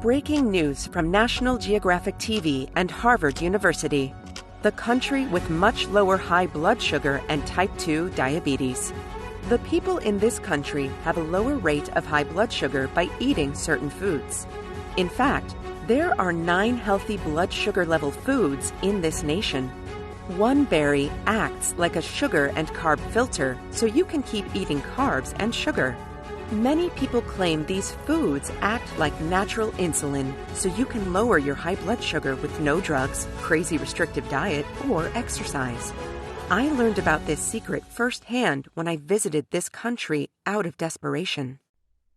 Breaking news from National Geographic TV and Harvard University. The country with much lower high blood sugar and type 2 diabetes. The people in this country have a lower rate of high blood sugar by eating certain foods. In fact, there are 9 healthy blood sugar level foods in this nation. One berry acts like a sugar and carb filter, so you can keep eating carbs and sugar. Many people claim these foods act like natural insulin, so you can lower your high blood sugar with no drugs, crazy restrictive diet, or exercise. I learned about this secret firsthand when I visited this country out of desperation.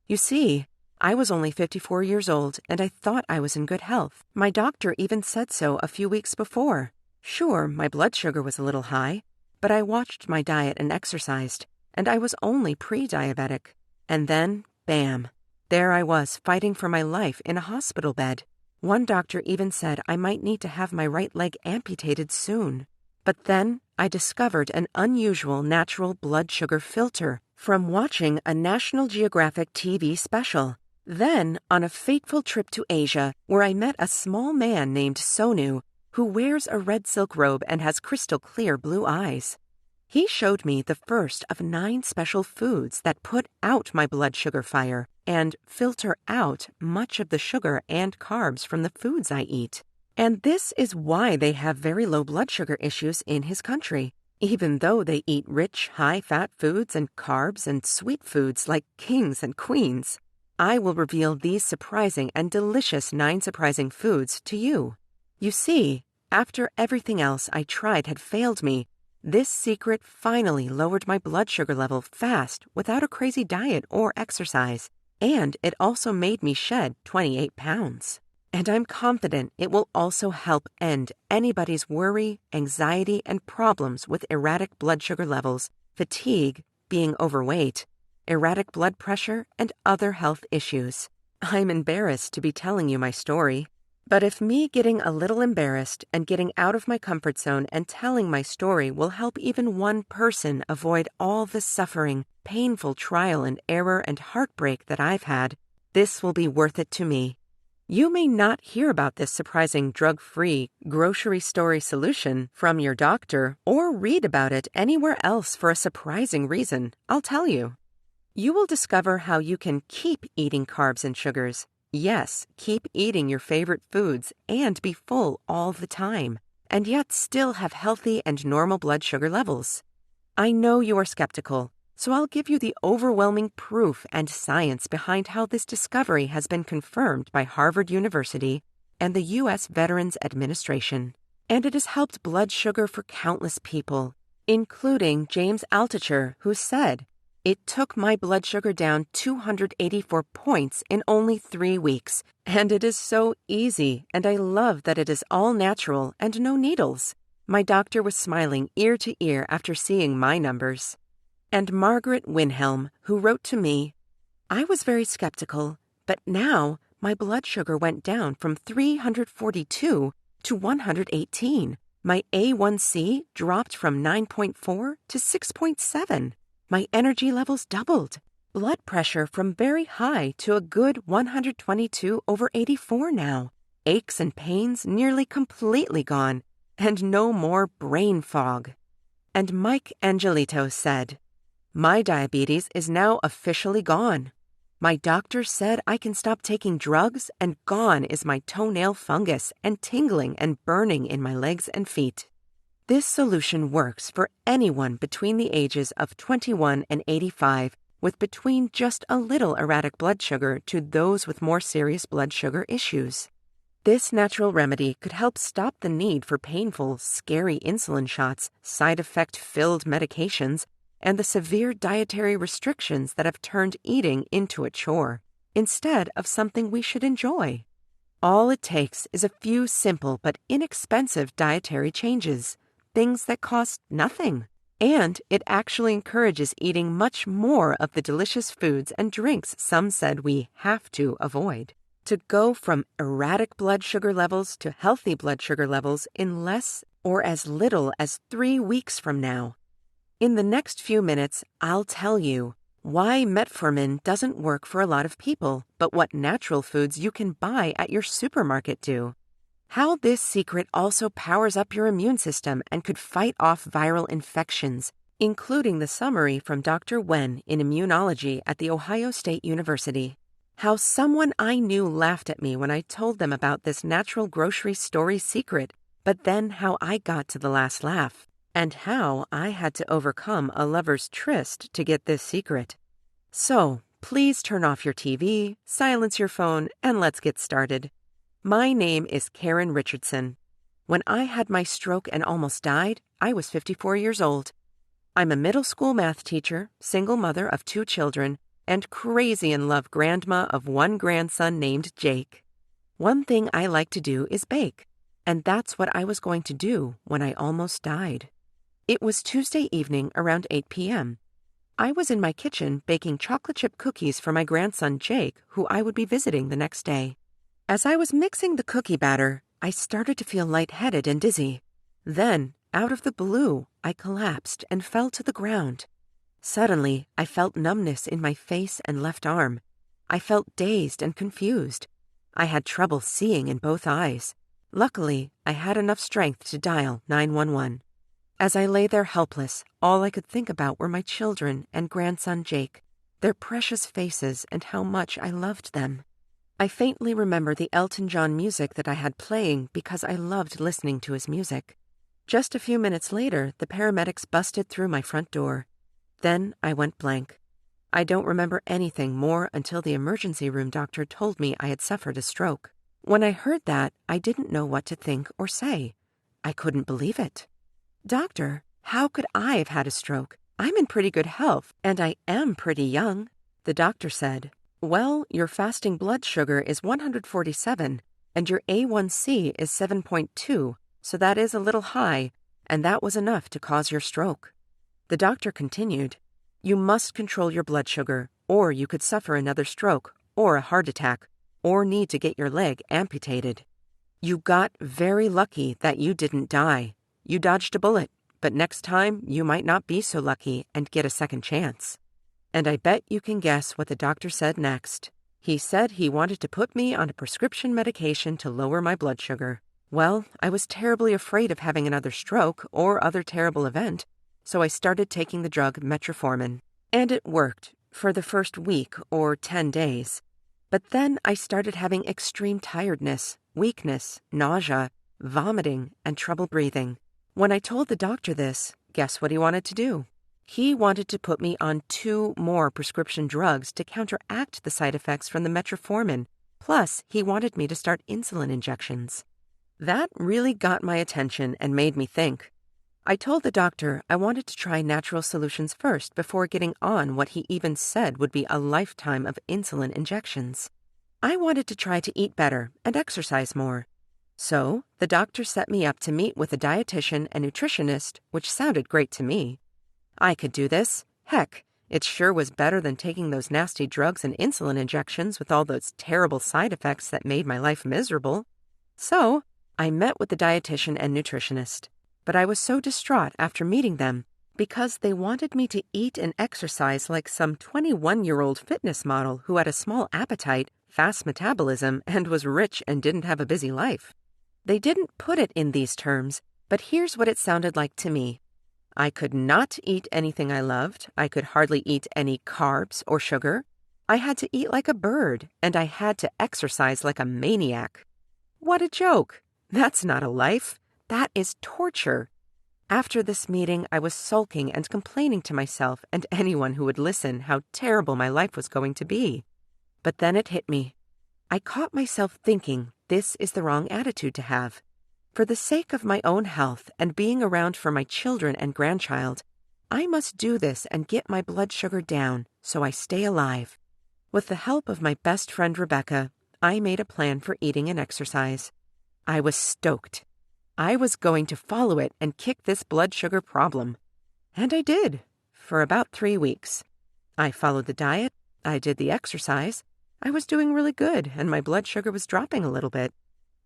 You see, I was only 54 years old and I thought I was in good health. My doctor even said so a few weeks before. Sure, my blood sugar was a little high, but I watched my diet and exercised, and I was only pre-diabetic. And then, bam, there I was fighting for my life in a hospital bed. One doctor even said I might need to have my right leg amputated soon. But then I discovered an unusual natural blood sugar filter from watching a National Geographic TV special. Then, on a fateful trip to Asia, where I met a small man named Sonu, who wears a red silk robe and has crystal clear blue eyes. He showed me the first of 9 special foods that put out my blood sugar fire and filter out much of the sugar and carbs from the foods I eat. And this is why they have very low blood sugar issues in his country, even though they eat rich, high-fat foods and carbs and sweet foods like kings and queens. I will reveal these surprising and delicious 9 surprising foods to you. You see, after everything else I tried had failed me, this secret finally lowered my blood sugar level fast without a crazy diet or exercise, and it also made me shed 28 pounds. And I'm confident it will also help end anybody's worry, anxiety, and problems with erratic blood sugar levels, fatigue, being overweight, erratic blood pressure, and other health issues. I'm embarrassed to be telling you my story. But if me getting a little embarrassed and getting out of my comfort zone and telling my story will help even one person avoid all the suffering, painful trial and error and heartbreak that I've had, this will be worth it to me. You may not hear about this surprising drug-free grocery store solution from your doctor or read about it anywhere else for a surprising reason, I'll tell you. You will discover how you can keep eating carbs and sugars. Yes, keep eating your favorite foods and be full all the time, and yet still have healthy and normal blood sugar levels. I know you are skeptical, so I'll give you the overwhelming proof and science behind how this discovery has been confirmed by Harvard University and the U.S. Veterans Administration. And it has helped blood sugar for countless people, including James Altucher, who said, "It took my blood sugar down 284 points in only 3 weeks, and it is so easy, and I love that it is all natural and no needles." My doctor was smiling ear to ear after seeing my numbers. And Margaret Winhelm, who wrote to me, "I was very skeptical, but now my blood sugar went down from 342 to 118. My A1C dropped from 9.4 to 6.7. My energy levels doubled. Blood pressure from very high to a good 122/84 now. Aches and pains nearly completely gone. And no more brain fog." And Mike Angelito said, "My diabetes is now officially gone. My doctor said I can stop taking drugs, and gone is my toenail fungus and tingling and burning in my legs and feet." This solution works for anyone between the ages of 21 and 85 with between just a little erratic blood sugar to those with more serious blood sugar issues. This natural remedy could help stop the need for painful, scary insulin shots, side effect-filled medications, and the severe dietary restrictions that have turned eating into a chore, instead of something we should enjoy. All it takes is a few simple but inexpensive dietary changes. Things that cost nothing. And it actually encourages eating much more of the delicious foods and drinks some said we have to avoid. To go from erratic blood sugar levels to healthy blood sugar levels in less or as little as 3 weeks from now. In the next few minutes, I'll tell you why metformin doesn't work for a lot of people, but what natural foods you can buy at your supermarket do. How this secret also powers up your immune system and could fight off viral infections, including the summary from Dr. Wen in immunology at The Ohio State University. How someone I knew laughed at me when I told them about this natural grocery story secret, but then how I got to the last laugh, and how I had to overcome a lover's tryst to get this secret. So, please turn off your TV, silence your phone, and let's get started. My name is Karen Richardson. When I had my stroke and almost died, I was 54 years old. I'm a middle school math teacher, single mother of 2 children, and crazy in love grandma of 1 grandson named Jake. One thing I like to do is bake, and that's what I was going to do when I almost died. It was Tuesday evening around 8 p.m. I was in my kitchen baking chocolate chip cookies for my grandson Jake, who I would be visiting the next day. As I was mixing the cookie batter, I started to feel lightheaded and dizzy. Then, out of the blue, I collapsed and fell to the ground. Suddenly, I felt numbness in my face and left arm. I felt dazed and confused. I had trouble seeing in both eyes. Luckily, I had enough strength to dial 911. As I lay there helpless, all I could think about were my children and grandson Jake, their precious faces and how much I loved them. I faintly remember the Elton John music that I had playing because I loved listening to his music. Just a few minutes later, the paramedics busted through my front door. Then I went blank. I don't remember anything more until the emergency room doctor told me I had suffered a stroke. When I heard that, I didn't know what to think or say. I couldn't believe it. "Doctor, how could I have had a stroke? I'm in pretty good health, and I am pretty young." The doctor said, "Well, your fasting blood sugar is 147, and your A1C is 7.2, so that is a little high, and that was enough to cause your stroke." The doctor continued, "You must control your blood sugar, or you could suffer another stroke, or a heart attack, or need to get your leg amputated. You got very lucky that you didn't die. You dodged a bullet, but next time you might not be so lucky and get a second chance." And I bet you can guess what the doctor said next. He said he wanted to put me on a prescription medication to lower my blood sugar. Well, I was terribly afraid of having another stroke or other terrible event, so I started taking the drug metformin. And it worked for the first week or 10 days. But then I started having extreme tiredness, weakness, nausea, vomiting, and trouble breathing. When I told the doctor this, guess what he wanted to do? He wanted to put me on 2 more prescription drugs to counteract the side effects from the metformin. Plus, he wanted me to start insulin injections. That really got my attention and made me think. I told the doctor I wanted to try natural solutions first before getting on what he even said would be a lifetime of insulin injections. I wanted to try to eat better and exercise more. So, the doctor set me up to meet with a dietitian and nutritionist, which sounded great to me. I could do this. Heck, it sure was better than taking those nasty drugs and insulin injections with all those terrible side effects that made my life miserable. So, I met with the dietitian and nutritionist. But I was so distraught after meeting them because they wanted me to eat and exercise like some 21-year-old fitness model who had a small appetite, fast metabolism, and was rich and didn't have a busy life. They didn't put it in these terms, but here's what it sounded like to me. I could not eat anything I loved. I could hardly eat any carbs or sugar. I had to eat like a bird, and I had to exercise like a maniac. What a joke! That's not a life. That is torture. After this meeting, I was sulking and complaining to myself and anyone who would listen how terrible my life was going to be. But then it hit me. I caught myself thinking this is the wrong attitude to have. For the sake of my own health and being around for my children and grandchild, I must do this and get my blood sugar down so I stay alive. With the help of my best friend Rebecca, I made a plan for eating and exercise. I was stoked. I was going to follow it and kick this blood sugar problem. And I did, for about 3 weeks. I followed the diet, I did the exercise, I was doing really good, and my blood sugar was dropping a little bit.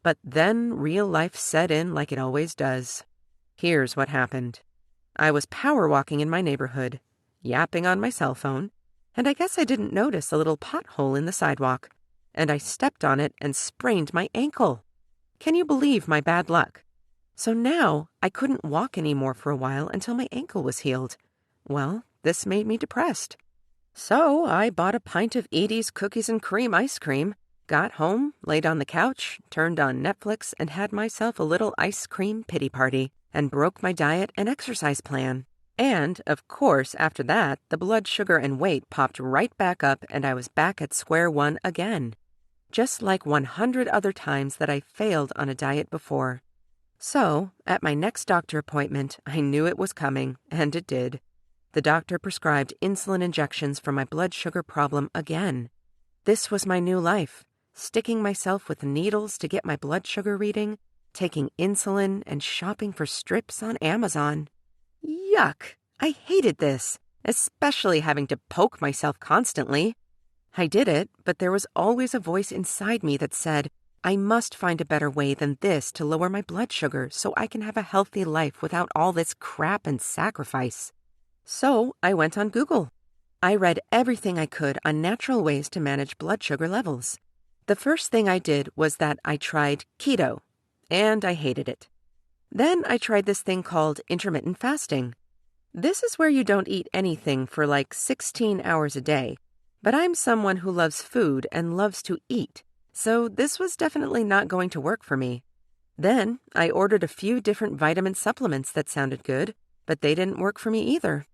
But then real life set in like it always does. Here's what happened. I was power walking in my neighborhood, yapping on my cell phone, and I guess I didn't notice a little pothole in the sidewalk, and I stepped on it and sprained my ankle. Can you believe my bad luck? So now I couldn't walk anymore for a while until my ankle was healed. Well, this made me depressed. So I bought a pint of Edie's cookies and cream ice cream, got home, laid on the couch, turned on Netflix, and had myself a little ice cream pity party, and broke my diet and exercise plan. And, of course, after that, the blood sugar and weight popped right back up and I was back at square one again. Just like 100 other times that I failed on a diet before. So, at my next doctor appointment, I knew it was coming, and it did. The doctor prescribed insulin injections for my blood sugar problem again. This was my new life, sticking myself with needles to get my blood sugar reading, taking insulin, and shopping for strips on Amazon. Yuck! I hated this, especially having to poke myself constantly. I did it, but there was always a voice inside me that said, I must find a better way than this to lower my blood sugar so I can have a healthy life without all this crap and sacrifice. So I went on Google. I read everything I could on natural ways to manage blood sugar levels. The first thing I did was that I tried keto, and I hated it. Then I tried this thing called intermittent fasting. This is where you don't eat anything for like 16 hours a day, but I'm someone who loves food and loves to eat. So this was definitely not going to work for me. Then I ordered a few different vitamin supplements that sounded good, but they didn't work for me either.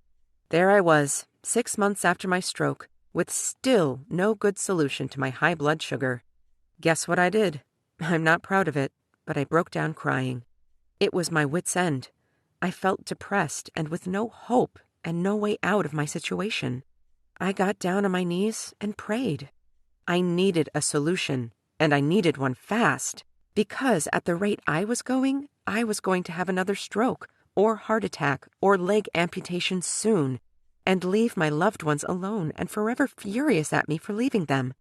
There I was, 6 months after my stroke, with still no good solution to my high blood sugar. Guess what I did? I'm not proud of it, but I broke down crying. It was my wit's end. I felt depressed and with no hope and no way out of my situation. I got down on my knees and prayed. I needed a solution, and I needed one fast, because at the rate I was going to have another stroke, or heart attack, or leg amputation soon, and leave my loved ones alone and forever furious at me for leaving them.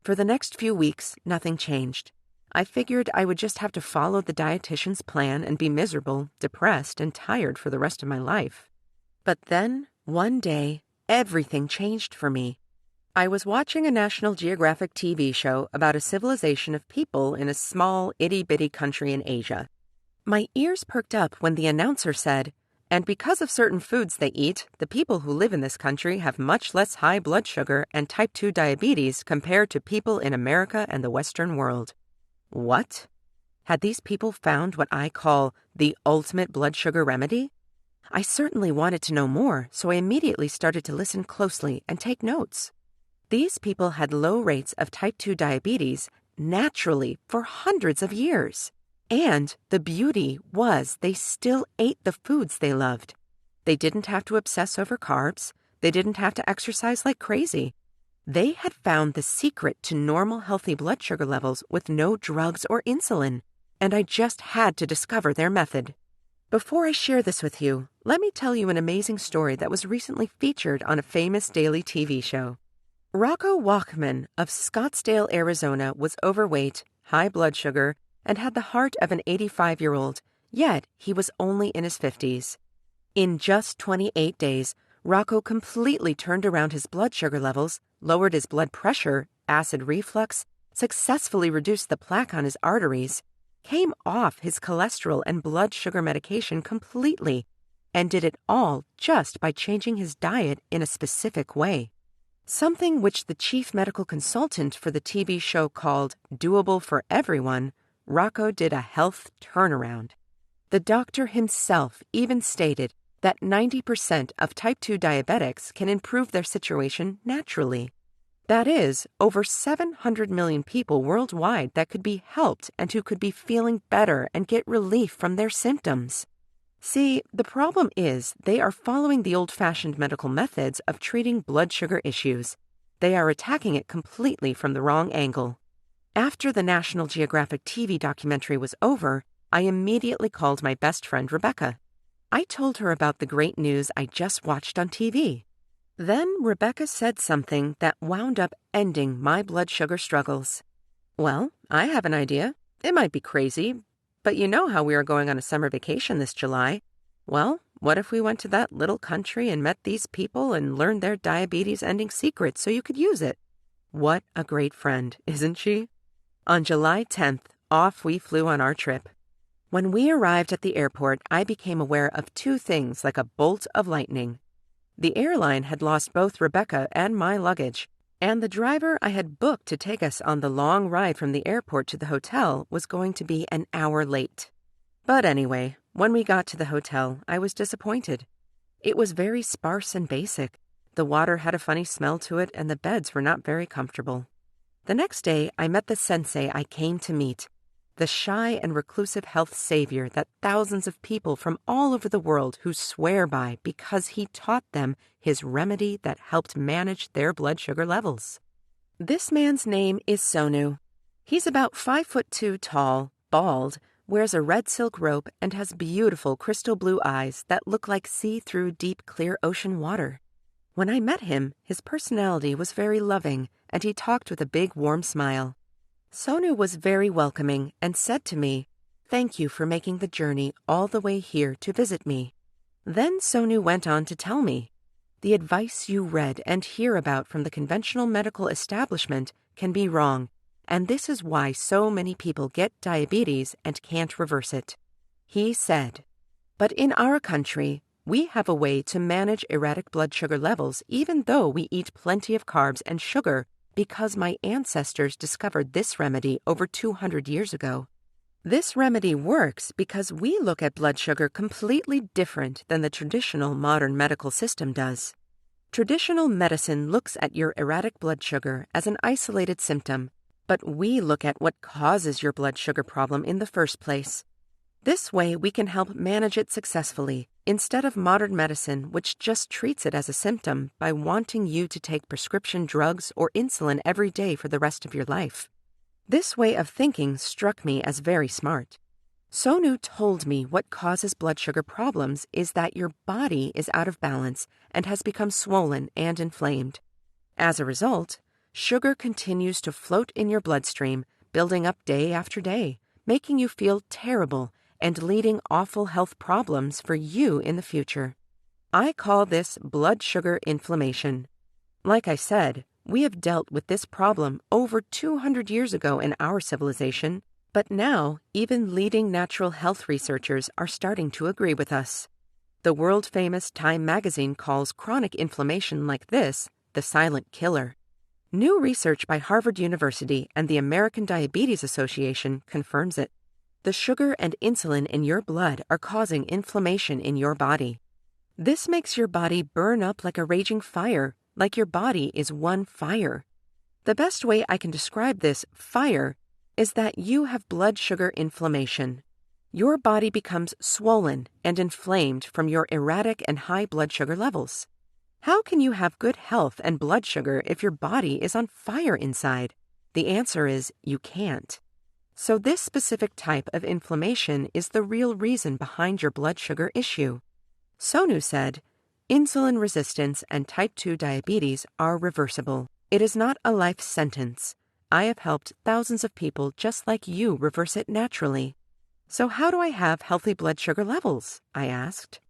For the next few weeks, nothing changed. I figured I would just have to follow the dietitian's plan and be miserable, depressed, and tired for the rest of my life. But then, one day, everything changed for me. I was watching a National Geographic TV show about a civilization of people in a small, itty-bitty country in Asia. My ears perked up when the announcer said, "And because of certain foods they eat, the people who live in this country have much less high blood sugar and type 2 diabetes compared to people in America and the Western world." What? Had these people found what I call the ultimate blood sugar remedy? I certainly wanted to know more, so I immediately started to listen closely and take notes. These people had low rates of type 2 diabetes naturally for hundreds of years. And the beauty was they still ate the foods they loved. They didn't have to obsess over carbs. They didn't have to exercise like crazy. They had found the secret to normal healthy blood sugar levels with no drugs or insulin, and I just had to discover their method. Before I share this with you, let me tell you an amazing story that was recently featured on a famous daily TV show. Rocco Walkman of Scottsdale, Arizona was overweight, high blood sugar, and had the heart of an 85-year-old, yet he was only in his 50s. In just 28 days, Rocco completely turned around his blood sugar levels, lowered his blood pressure, acid reflux, successfully reduced the plaque on his arteries, came off his cholesterol and blood sugar medication completely, and did it all just by changing his diet in a specific way. Something which the chief medical consultant for the TV show called doable for everyone, Rocco did a health turnaround. The doctor himself even stated that 90% of type 2 diabetics can improve their situation naturally. That is, over 700 million people worldwide that could be helped and who could be feeling better and get relief from their symptoms. See, the problem is they are following the old-fashioned medical methods of treating blood sugar issues. They are attacking it completely from the wrong angle. After the National Geographic TV documentary was over, I immediately called my best friend Rebecca. I told her about the great news I just watched on TV. Then Rebecca said something that wound up ending my blood sugar struggles. "Well, I have an idea. It might be crazy, but you know how we are going on a summer vacation this July. Well, what if we went to that little country and met these people and learned their diabetes-ending secrets so you could use it? What a great friend, isn't she? On July 10th, off we flew on our trip. When we arrived at the airport, I became aware of two things like a bolt of lightning. The airline had lost both Rebecca and my luggage, and the driver I had booked to take us on the long ride from the airport to the hotel was going to be an hour late. But anyway, when we got to the hotel, I was disappointed. It was very sparse and basic. The water had a funny smell to it, and the beds were not very comfortable. The next day, I met the sensei I came to meet, the shy and reclusive health savior that thousands of people from all over the world who swear by because he taught them his remedy that helped manage their blood sugar levels. This man's name is Sonu. He's about 5'2" tall, bald, wears a red silk robe, and has beautiful crystal blue eyes that look like see-through deep clear ocean water. When I met him, his personality was very loving, and he talked with a big warm smile. Sonu was very welcoming and said to me, "Thank you for making the journey all the way here to visit me." Then Sonu went on to tell me, "The advice you read and hear about from the conventional medical establishment can be wrong, and this is why so many people get diabetes and can't reverse it." He said, "But in our country, we have a way to manage erratic blood sugar levels even though we eat plenty of carbs and sugar because my ancestors discovered this remedy over 200 years ago. This remedy works because we look at blood sugar completely different than the traditional modern medical system does. Traditional medicine looks at your erratic blood sugar as an isolated symptom, but we look at what causes your blood sugar problem in the first place. This way we can help manage it successfully, instead of modern medicine which just treats it as a symptom by wanting you to take prescription drugs or insulin every day for the rest of your life. This way of thinking struck me as very smart. Sonu told me what causes blood sugar problems is that your body is out of balance and has become swollen and inflamed. As a result, sugar continues to float in your bloodstream, building up day after day, making you feel terrible and leading awful health problems for you in the future. I call this blood sugar inflammation. Like I said, we have dealt with this problem over 200 years ago in our civilization, but now even leading natural health researchers are starting to agree with us. The world-famous Time magazine calls chronic inflammation like this the silent killer. New research by Harvard University and the American Diabetes Association confirms it. The sugar and insulin in your blood are causing inflammation in your body. This makes your body burn up like a raging fire, like your body is one fire. The best way I can describe this fire is that you have blood sugar inflammation. Your body becomes swollen and inflamed from your erratic and high blood sugar levels. How can you have good health and blood sugar if your body is on fire inside? The answer is you can't. So this specific type of inflammation is the real reason behind your blood sugar issue. Sonu said, "Insulin resistance and type 2 diabetes are reversible. It is not a life sentence. I have helped thousands of people just like you reverse it naturally." "So how do I have healthy blood sugar levels?" I asked.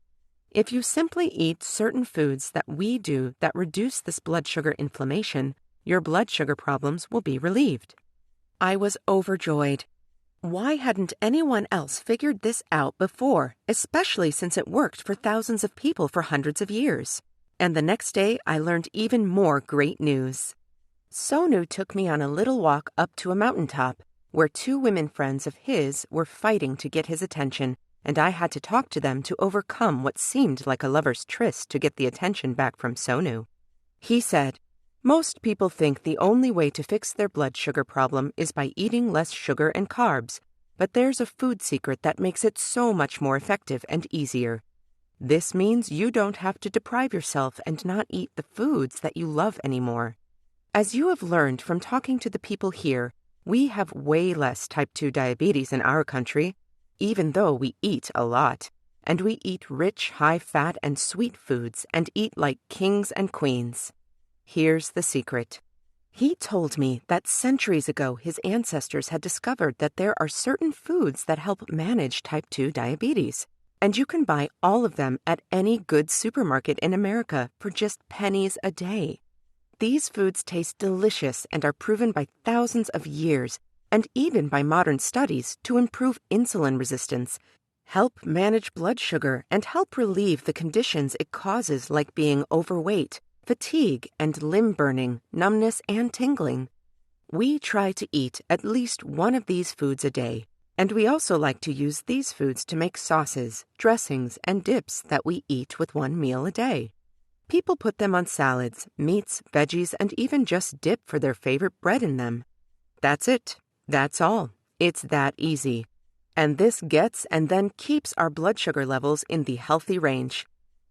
"If you simply eat certain foods that we do that reduce this blood sugar inflammation, your blood sugar problems will be relieved." I was overjoyed. Why hadn't anyone else figured this out before, especially since it worked for thousands of people for hundreds of years? And the next day, I learned even more great news. Sonu took me on a little walk up to a mountaintop, where two women friends of his were fighting to get his attention, and I had to talk to them to overcome what seemed like a lover's tryst to get the attention back from Sonu. He said, "Most people think the only way to fix their blood sugar problem is by eating less sugar and carbs, but there's a food secret that makes it so much more effective and easier. This means you don't have to deprive yourself and not eat the foods that you love anymore. As you have learned from talking to the people here, we have way less type 2 diabetes in our country, even though we eat a lot, and we eat rich, high-fat and sweet foods and eat like kings and queens. Here's the secret. He told me that centuries ago his ancestors had discovered that there are certain foods that help manage type 2 diabetes. And you can buy all of them at any good supermarket in America for just pennies a day. These foods taste delicious and are proven by thousands of years, and even by modern studies, to improve insulin resistance, help manage blood sugar, and help relieve the conditions it causes, like being overweight, fatigue, and limb burning, numbness, and tingling. We try to eat at least one of these foods a day, and we also like to use these foods to make sauces, dressings, and dips that we eat with one meal a day. People put them on salads, meats, veggies, and even just dip for their favorite bread in them. That's it. That's all. It's that easy. And this gets and then keeps our blood sugar levels in the healthy range.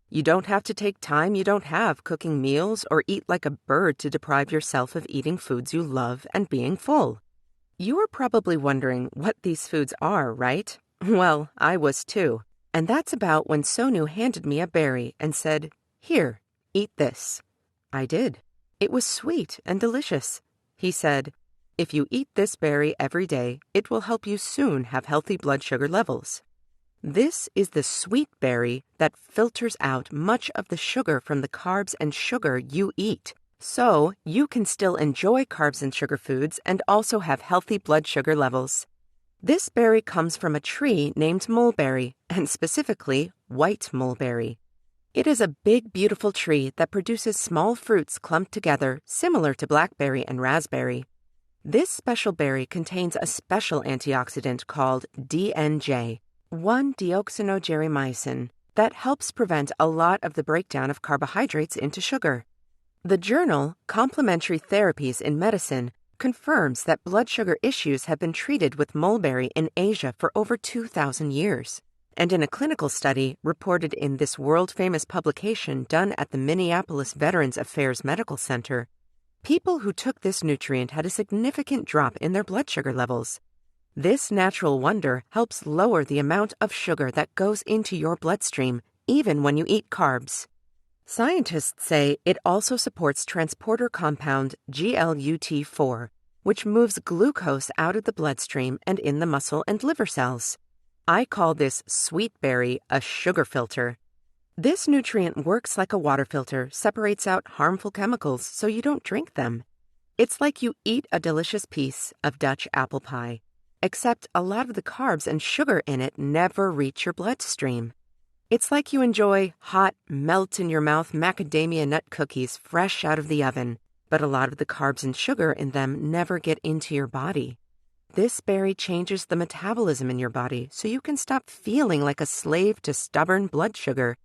You don't have to take time you don't have cooking meals or eat like a bird to deprive yourself of eating foods you love and being full. You are probably wondering what these foods are, right? Well, I was too. And that's about when Sonu handed me a berry and said, "Here, eat this." I did. It was sweet and delicious. He said, "If you eat this berry every day, it will help you soon have healthy blood sugar levels." This is the sweet berry that filters out much of the sugar from the carbs and sugar you eat. So you can still enjoy carbs and sugar foods and also have healthy blood sugar levels. This berry comes from a tree named mulberry, and specifically white mulberry. It is a big, beautiful tree that produces small fruits clumped together, similar to blackberry and raspberry. This special berry contains a special antioxidant called DNJ, 1-deoxynigericin, that helps prevent a lot of the breakdown of carbohydrates into sugar. The journal Complementary Therapies in Medicine confirms that blood sugar issues have been treated with mulberry in Asia for over 2,000 years. And in a clinical study reported in this world-famous publication done at the Minneapolis Veterans Affairs Medical Center, people who took this nutrient had a significant drop in their blood sugar levels. This natural wonder helps lower the amount of sugar that goes into your bloodstream, even when you eat carbs. Scientists say it also supports transporter compound GLUT4, which moves glucose out of the bloodstream and in the muscle and liver cells. I call this sweet berry a sugar filter. This nutrient works like a water filter, separates out harmful chemicals so you don't drink them. It's like you eat a delicious piece of Dutch apple pie, except a lot of the carbs and sugar in it never reach your bloodstream. It's like you enjoy hot, melt-in-your-mouth macadamia nut cookies fresh out of the oven, but a lot of the carbs and sugar in them never get into your body. This berry changes the metabolism in your body so you can stop feeling like a slave to stubborn blood sugar,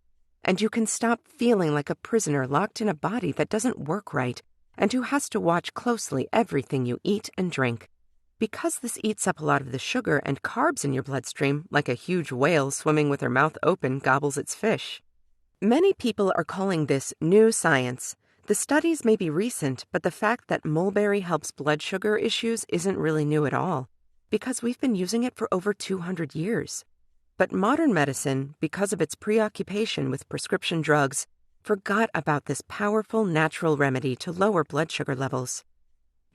and you can stop feeling like a prisoner locked in a body that doesn't work right and who has to watch closely everything you eat and drink. Because this eats up a lot of the sugar and carbs in your bloodstream, like a huge whale swimming with her mouth open gobbles its fish. Many people are calling this new science. The studies may be recent, but the fact that mulberry helps blood sugar issues isn't really new at all, because we've been using it for over 200 years. But modern medicine, because of its preoccupation with prescription drugs, forgot about this powerful natural remedy to lower blood sugar levels.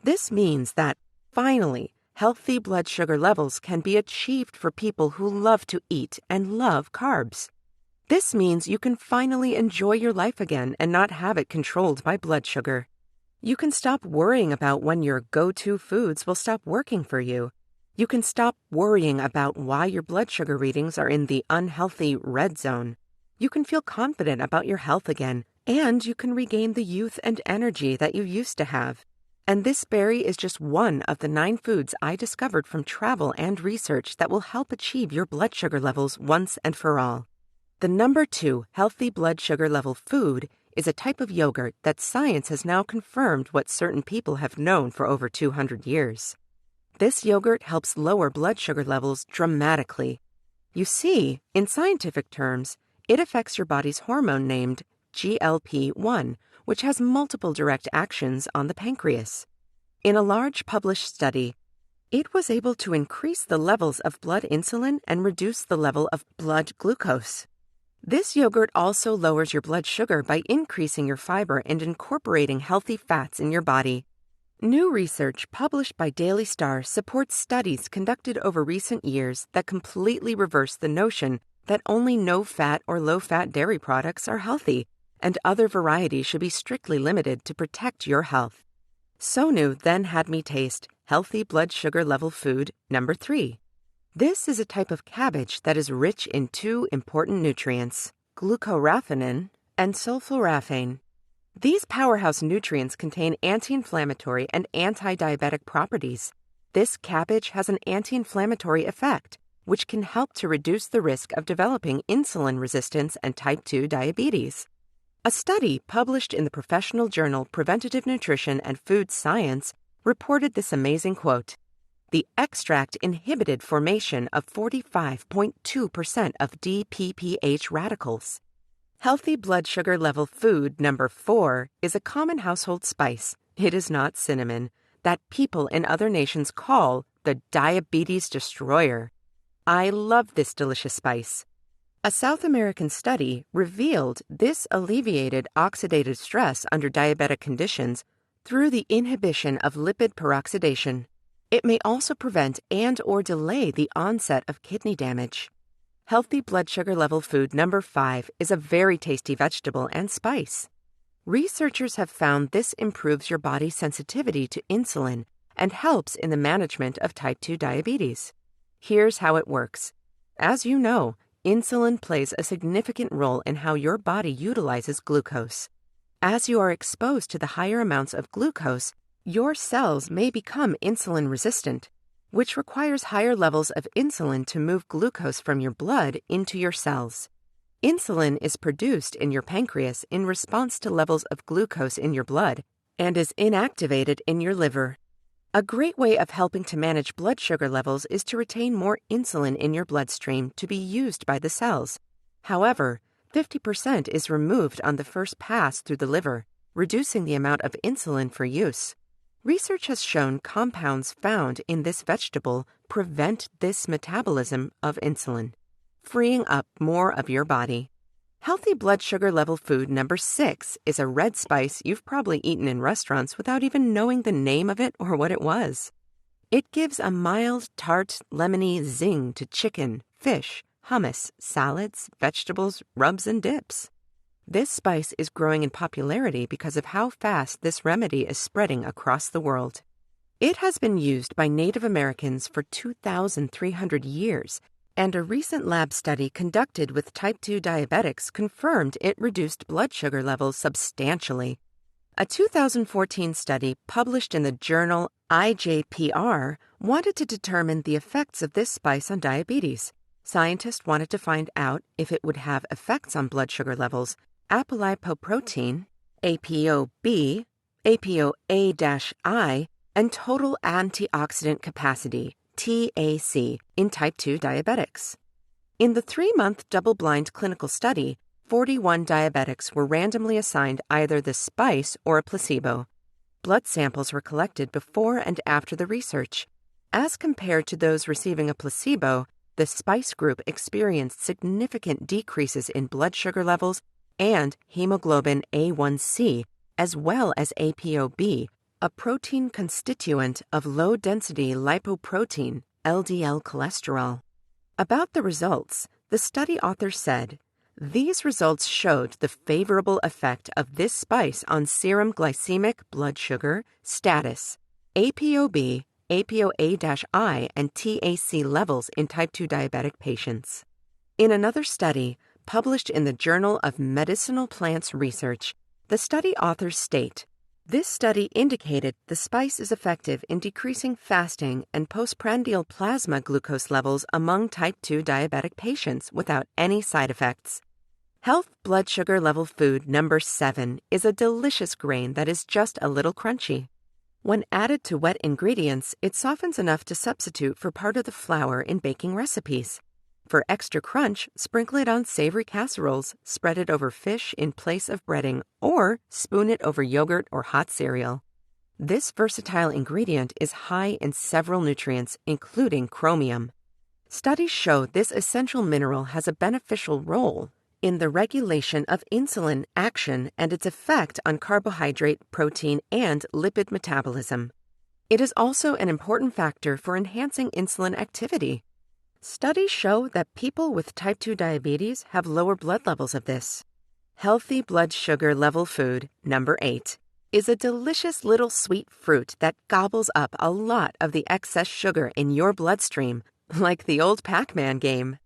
This means that, finally, healthy blood sugar levels can be achieved for people who love to eat and love carbs. This means you can finally enjoy your life again and not have it controlled by blood sugar. You can stop worrying about when your go-to foods will stop working for you. You can stop worrying about why your blood sugar readings are in the unhealthy red zone. You can feel confident about your health again, and you can regain the youth and energy that you used to have. And this berry is just one of the 9 foods I discovered from travel and research that will help achieve your blood sugar levels once and for all. The number 2 healthy blood sugar level food is a type of yogurt that science has now confirmed what certain people have known for over 200 years. This yogurt helps lower blood sugar levels dramatically. You see, in scientific terms, it affects your body's hormone named GLP-1, which has multiple direct actions on the pancreas. In a large published study, it was able to increase the levels of blood insulin and reduce the level of blood glucose. This yogurt also lowers your blood sugar by increasing your fiber and incorporating healthy fats in your body. New research published by Daily Star supports studies conducted over recent years that completely reverse the notion that only no-fat or low-fat dairy products are healthy, and other varieties should be strictly limited to protect your health. Sonu then had me taste healthy blood sugar level food number 3. This is a type of cabbage that is rich in 2 important nutrients, glucoraphanin and sulforaphane. These powerhouse nutrients contain anti-inflammatory and anti-diabetic properties. This cabbage has an anti-inflammatory effect, which can help to reduce the risk of developing insulin resistance and type 2 diabetes. A study published in the professional journal Preventative Nutrition and Food Science reported this amazing quote: "The extract inhibited formation of 45.2% of DPPH radicals." Healthy blood sugar level food number 4 is a common household spice. It is not cinnamon, that people in other nations call the diabetes destroyer. I love this delicious spice. A South American study revealed this alleviated oxidative stress under diabetic conditions through the inhibition of lipid peroxidation. It may also prevent and/or delay the onset of kidney damage. Healthy blood sugar level food number 5 is a very tasty vegetable and spice. Researchers have found this improves your body's sensitivity to insulin and helps in the management of type 2 diabetes. Here's how it works. As you know, insulin plays a significant role in how your body utilizes glucose. As you are exposed to the higher amounts of glucose, your cells may become insulin resistant, which requires higher levels of insulin to move glucose from your blood into your cells. Insulin is produced in your pancreas in response to levels of glucose in your blood and is inactivated in your liver. A great way of helping to manage blood sugar levels is to retain more insulin in your bloodstream to be used by the cells. However, 50% is removed on the first pass through the liver, reducing the amount of insulin for use. Research has shown compounds found in this vegetable prevent this metabolism of insulin, freeing up more of your body. Healthy blood sugar level food number 6 is a red spice you've probably eaten in restaurants without even knowing the name of it or what it was. It gives a mild, tart, lemony zing to chicken, fish, hummus, salads, vegetables, rubs, and dips. This spice is growing in popularity because of how fast this remedy is spreading across the world. It has been used by Native Americans for 2,300 years, and a recent lab study conducted with type 2 diabetics confirmed it reduced blood sugar levels substantially. A 2014 study published in the journal IJPR wanted to determine the effects of this spice on diabetes. Scientists wanted to find out if it would have effects on blood sugar levels, apolipoprotein, ApoB, ApoA-I, and total antioxidant capacity, TAC, in type 2 diabetics. In the 3-month double-blind clinical study, 41 diabetics were randomly assigned either the spice or a placebo. Blood samples were collected before and after the research. As compared to those receiving a placebo, the spice group experienced significant decreases in blood sugar levels and hemoglobin A1C, as well as ApoB, a protein constituent of low-density lipoprotein, LDL cholesterol. About the results, the study authors said, "These results showed the favorable effect of this spice on serum glycemic blood sugar, status, ApoB, ApoA-I, and TAC levels in type 2 diabetic patients." In another study, published in the Journal of Medicinal Plants Research, the study authors state, "This study indicated the spice is effective in decreasing fasting and postprandial plasma glucose levels among type 2 diabetic patients without any side effects." Health blood sugar level food number 7 is a delicious grain that is just a little crunchy. When added to wet ingredients, it softens enough to substitute for part of the flour in baking recipes. For extra crunch, sprinkle it on savory casseroles, spread it over fish in place of breading, or spoon it over yogurt or hot cereal. This versatile ingredient is high in several nutrients, including chromium. Studies show this essential mineral has a beneficial role in the regulation of insulin action and its effect on carbohydrate, protein, and lipid metabolism. It is also an important factor for enhancing insulin activity. Studies show that people with type 2 diabetes have lower blood levels of this. Healthy blood sugar level food, number 8, is a delicious little sweet fruit that gobbles up a lot of the excess sugar in your bloodstream, like the old Pac-Man game.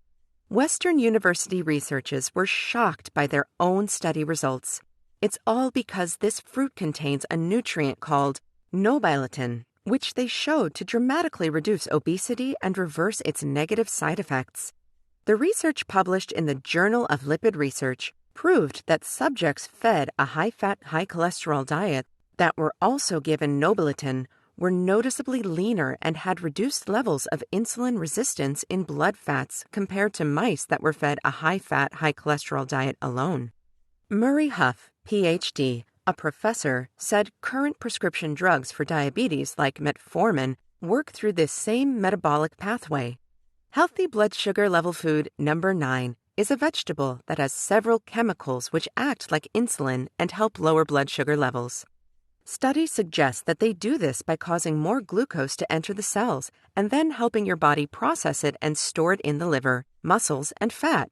Western University researchers were shocked by their own study results. It's all because this fruit contains a nutrient called nobiletin, which they showed to dramatically reduce obesity and reverse its negative side effects. The research published in the Journal of Lipid Research proved that subjects fed a high-fat, high-cholesterol diet that were also given nobiletin were noticeably leaner and had reduced levels of insulin resistance in blood fats compared to mice that were fed a high-fat, high-cholesterol diet alone. Murray Huff, Ph.D., a professor, said current prescription drugs for diabetes like metformin work through this same metabolic pathway. Healthy blood sugar level food number 9 is a vegetable that has several chemicals which act like insulin and help lower blood sugar levels. Studies suggest that they do this by causing more glucose to enter the cells and then helping your body process it and store it in the liver, muscles, and fat.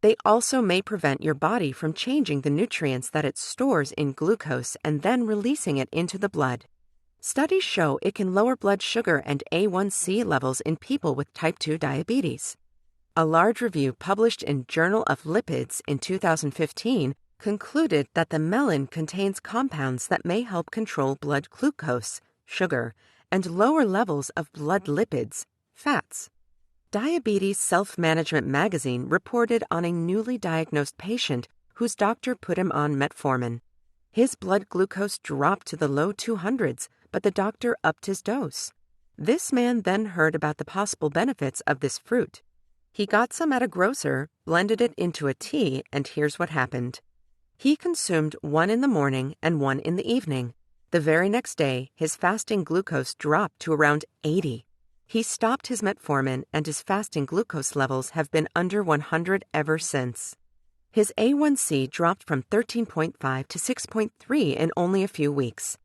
They also may prevent your body from changing the nutrients that it stores in glucose and then releasing it into the blood. Studies show it can lower blood sugar and A1C levels in people with type 2 diabetes. A large review published in Journal of Lipids in 2015 concluded that the melon contains compounds that may help control blood glucose, sugar, and lower levels of blood lipids, fats. Diabetes Self-Management magazine reported on a newly diagnosed patient whose doctor put him on metformin. His blood glucose dropped to the low 200s, but the doctor upped his dose. This man then heard about the possible benefits of this fruit. He got some at a grocer, blended it into a tea, and here's what happened. He consumed one in the morning and one in the evening. The very next day, his fasting glucose dropped to around 80. He stopped his metformin, and his fasting glucose levels have been under 100 ever since. His A1C dropped from 13.5 to 6.3 in only a few weeks.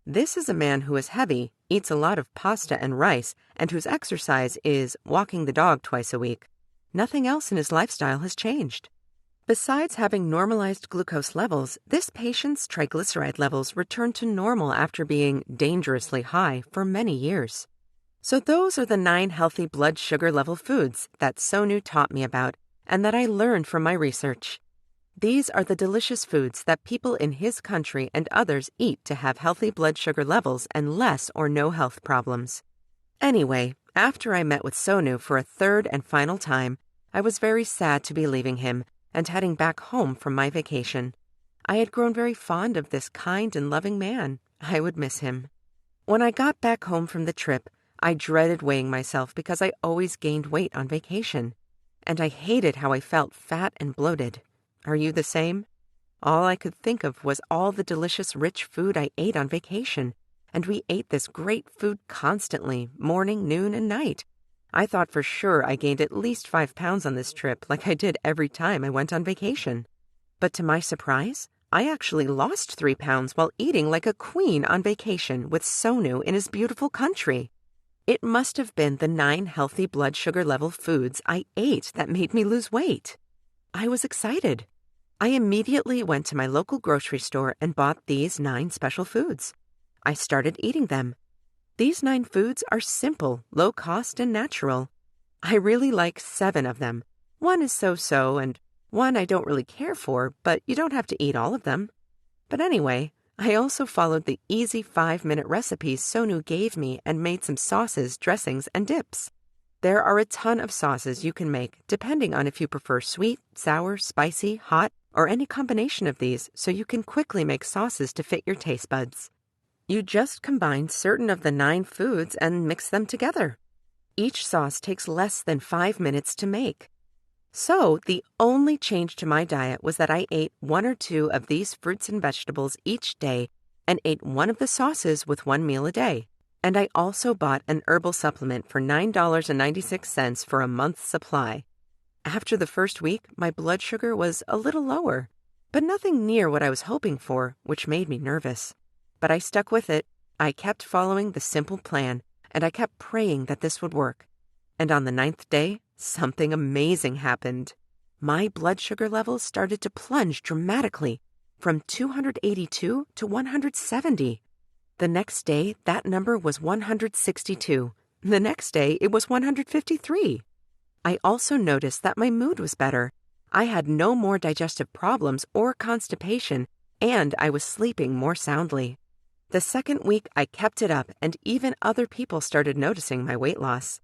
This is a man who is heavy, eats a lot of pasta and rice, and whose exercise is walking the dog twice a week. Nothing else in his lifestyle has changed. Besides having normalized glucose levels, this patient's triglyceride levels returned to normal after being dangerously high for many years. So those are the 9 healthy blood sugar level foods that Sonu taught me about and that I learned from my research. These are the delicious foods that people in his country and others eat to have healthy blood sugar levels and less or no health problems. Anyway, after I met with Sonu for a third and final time, I was very sad to be leaving him and heading back home from my vacation. I had grown very fond of this kind and loving man. I would miss him. When I got back home from the trip, I dreaded weighing myself because I always gained weight on vacation. And I hated how I felt fat and bloated. Are you the same? All I could think of was all the delicious rich food I ate on vacation. And we ate this great food constantly, morning, noon, and night. I thought for sure I gained at least 5 pounds on this trip, like I did every time I went on vacation. But to my surprise, I actually lost 3 pounds while eating like a queen on vacation with Sonu in his beautiful country. It must have been the 9 healthy blood sugar level foods I ate that made me lose weight. I was excited. I immediately went to my local grocery store and bought these 9 special foods. I started eating them. These 9 foods are simple, low cost, and natural. I really like 7 of them. One is so-so, and one I don't really care for, but you don't have to eat all of them. But anyway, I also followed the easy 5-minute recipes Sonu gave me and made some sauces, dressings, and dips. There are a ton of sauces you can make, depending on if you prefer sweet, sour, spicy, hot, or any combination of these, so you can quickly make sauces to fit your taste buds. You just combine certain of the 9 foods and mix them together. Each sauce takes less than 5 minutes to make. So, the only change to my diet was that I ate 1 or 2 of these fruits and vegetables each day and ate one of the sauces with 1 meal a day. And I also bought an herbal supplement for $9.96 for a month's supply. After the first week, my blood sugar was a little lower, but nothing near what I was hoping for, which made me nervous. But I stuck with it. I kept following the simple plan, and I kept praying that this would work. And on the 9th day, something amazing happened. My blood sugar levels started to plunge dramatically from 282 to 170. The next day, that number was 162. The next day, it was 153. I also noticed that my mood was better. I had no more digestive problems or constipation, and I was sleeping more soundly. The second week, I kept it up, and even other people started noticing my weight loss.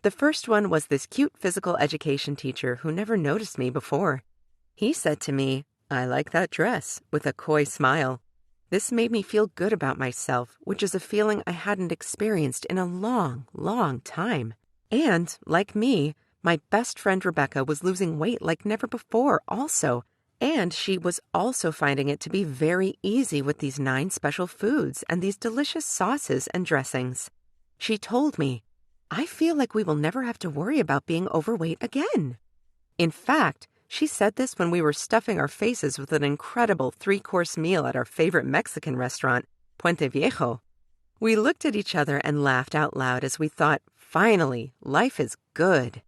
The first one was this cute physical education teacher who never noticed me before. He said to me, "I like that dress," with a coy smile. This made me feel good about myself, which is a feeling I hadn't experienced in a long, long time. And, like me, my best friend Rebecca was losing weight like never before also, and she was also finding it to be very easy with these 9 special foods and these delicious sauces and dressings. She told me, "I feel like we will never have to worry about being overweight again." In fact, she said this when we were stuffing our faces with an incredible 3-course meal at our favorite Mexican restaurant, Puente Viejo. We looked at each other and laughed out loud as we thought, finally, life is good.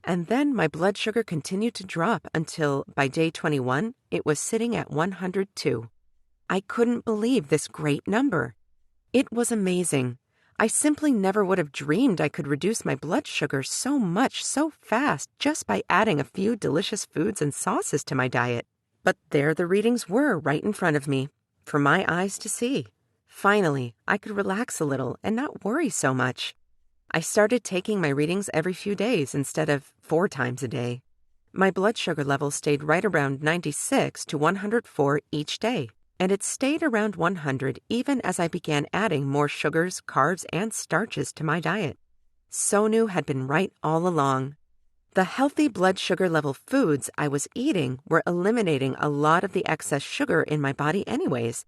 And then my blood sugar continued to drop until, by day 21, it was sitting at 102. I couldn't believe this great number. It was amazing. I simply never would have dreamed I could reduce my blood sugar so much so fast just by adding a few delicious foods and sauces to my diet. But there the readings were right in front of me, for my eyes to see. Finally, I could relax a little and not worry so much. I started taking my readings every few days instead of 4 times a day. My blood sugar level stayed right around 96 to 104 each day, and it stayed around 100 even as I began adding more sugars, carbs, and starches to my diet. Sonu had been right all along. The healthy blood sugar level foods I was eating were eliminating a lot of the excess sugar in my body anyways.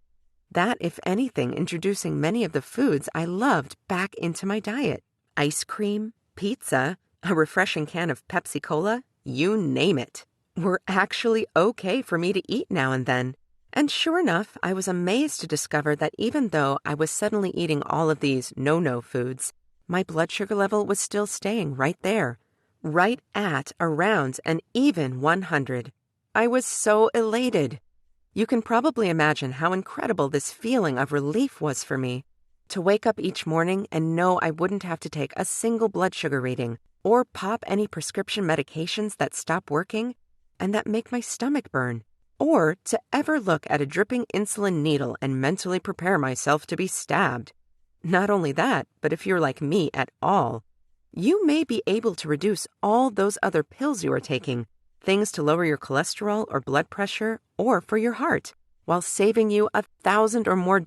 That, if anything, introducing many of the foods I loved back into my diet. Ice cream, pizza, a refreshing can of Pepsi Cola, you name it, were actually okay for me to eat now and then. And sure enough, I was amazed to discover that even though I was suddenly eating all of these no-no foods, my blood sugar level was still staying right there, right at around an even 100. I was so elated. You can probably imagine how incredible this feeling of relief was for me. To wake up each morning and know I wouldn't have to take a single blood sugar reading or pop any prescription medications that stop working and that make my stomach burn, or to ever look at a dripping insulin needle and mentally prepare myself to be stabbed. Not only that, but if you're like me at all, you may be able to reduce all those other pills you are taking, things to lower your cholesterol or blood pressure or for your heart, while saving you $1,000 or more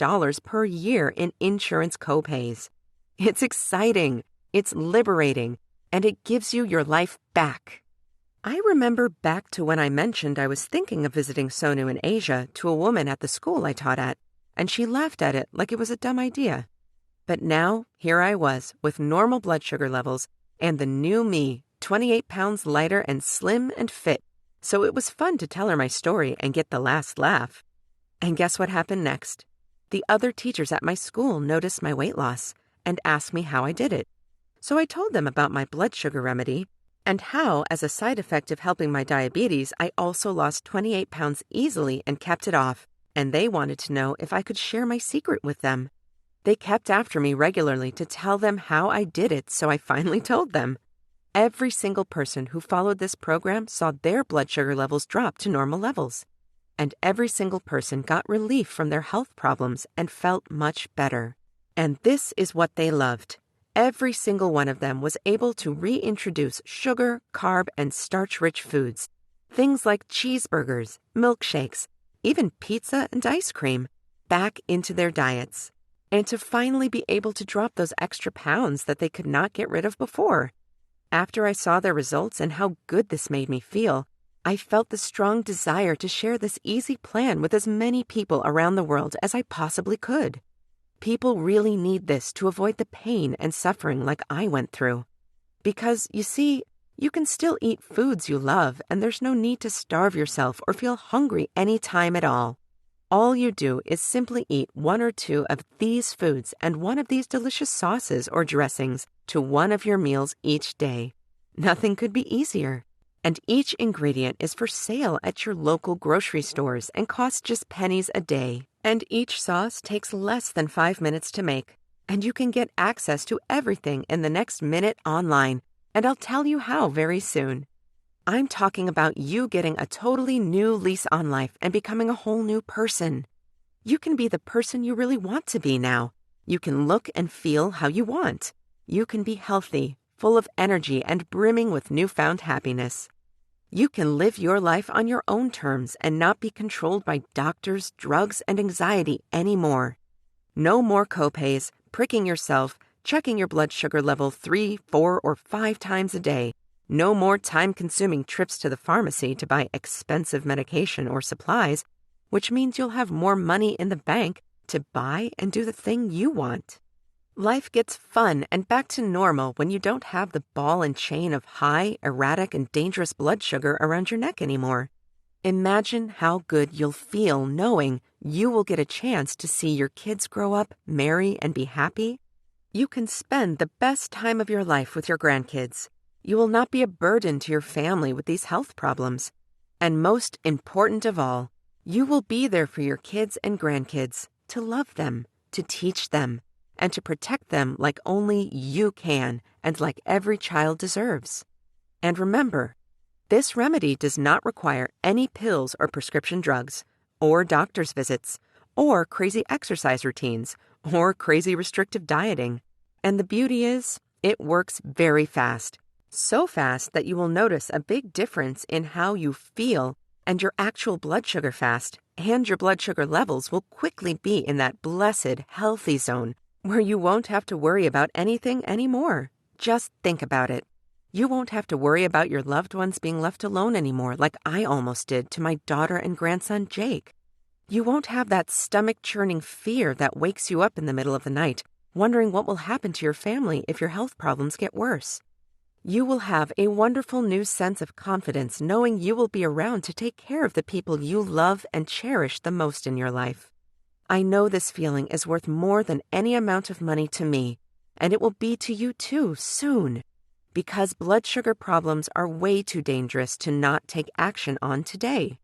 per year in insurance copays. It's exciting, it's liberating, and it gives you your life back. I remember back to when I mentioned I was thinking of visiting Sonu in Asia to a woman at the school I taught at, and she laughed at it like it was a dumb idea. But now, here I was, with normal blood sugar levels, and the new me, 28 pounds lighter and slim and fit, so it was fun to tell her my story and get the last laugh. And guess what happened next? The other teachers at my school noticed my weight loss and asked me how I did it. So I told them about my blood sugar remedy, and how, as a side effect of helping my diabetes, I also lost 28 pounds easily and kept it off, and they wanted to know if I could share my secret with them. They kept after me regularly to tell them how I did it, so I finally told them. Every single person who followed this program saw their blood sugar levels drop to normal levels, and every single person got relief from their health problems and felt much better. And this is what they loved. Every single one of them was able to reintroduce sugar, carb, and starch-rich foods, things like cheeseburgers, milkshakes, even pizza and ice cream, back into their diets, and to finally be able to drop those extra pounds that they could not get rid of before. After I saw their results and how good this made me feel, I felt the strong desire to share this easy plan with as many people around the world as I possibly could. People really need this to avoid the pain and suffering like I went through. Because, you see, you can still eat foods you love, and there's no need to starve yourself or feel hungry any time at all. All you do is simply eat 1 or 2 of these foods and one of these delicious sauces or dressings to one of your meals each day. Nothing could be easier. And each ingredient is for sale at your local grocery stores and costs just pennies a day. And each sauce takes less than 5 minutes to make. And you can get access to everything in the next minute online. And I'll tell you how very soon. I'm talking about you getting a totally new lease on life and becoming a whole new person. You can be the person you really want to be now. You can look and feel how you want. You can be healthy, full of energy, and brimming with newfound happiness. You can live your life on your own terms and not be controlled by doctors, drugs, and anxiety anymore. No more copays, pricking yourself, checking your blood sugar level 3, 4, or 5 times a day. No more time-consuming trips to the pharmacy to buy expensive medication or supplies, which means you'll have more money in the bank to buy and do the thing you want. Life gets fun and back to normal when you don't have the ball and chain of high, erratic, and dangerous blood sugar around your neck anymore. Imagine how good you'll feel knowing you will get a chance to see your kids grow up, marry, and be happy. You can spend the best time of your life with your grandkids. You will not be a burden to your family with these health problems. And most important of all, you will be there for your kids and grandkids, to love them, to teach them, and to protect them like only you can and like every child deserves. And remember, this remedy does not require any pills or prescription drugs, or doctor's visits, or crazy exercise routines, or crazy restrictive dieting. And the beauty is, it works very fast. So fast that you will notice a big difference in how you feel and your actual blood sugar fast, and your blood sugar levels will quickly be in that blessed, healthy zone where you won't have to worry about anything anymore. Just think about it. You won't have to worry about your loved ones being left alone anymore like I almost did to my daughter and grandson Jake. You won't have that stomach-churning fear that wakes you up in the middle of the night, wondering what will happen to your family if your health problems get worse. You will have a wonderful new sense of confidence knowing you will be around to take care of the people you love and cherish the most in your life. I know this feeling is worth more than any amount of money to me, and it will be to you too soon, because blood sugar problems are way too dangerous to not take action on today.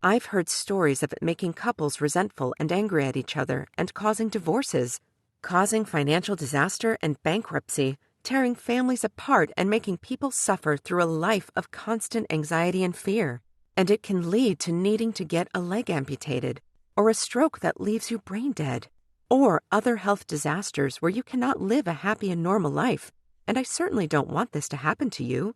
I've heard stories of it making couples resentful and angry at each other and causing divorces, causing financial disaster and bankruptcy, tearing families apart and making people suffer through a life of constant anxiety and fear. And it can lead to needing to get a leg amputated, or a stroke that leaves you brain dead, or other health disasters where you cannot live a happy and normal life. And I certainly don't want this to happen to you.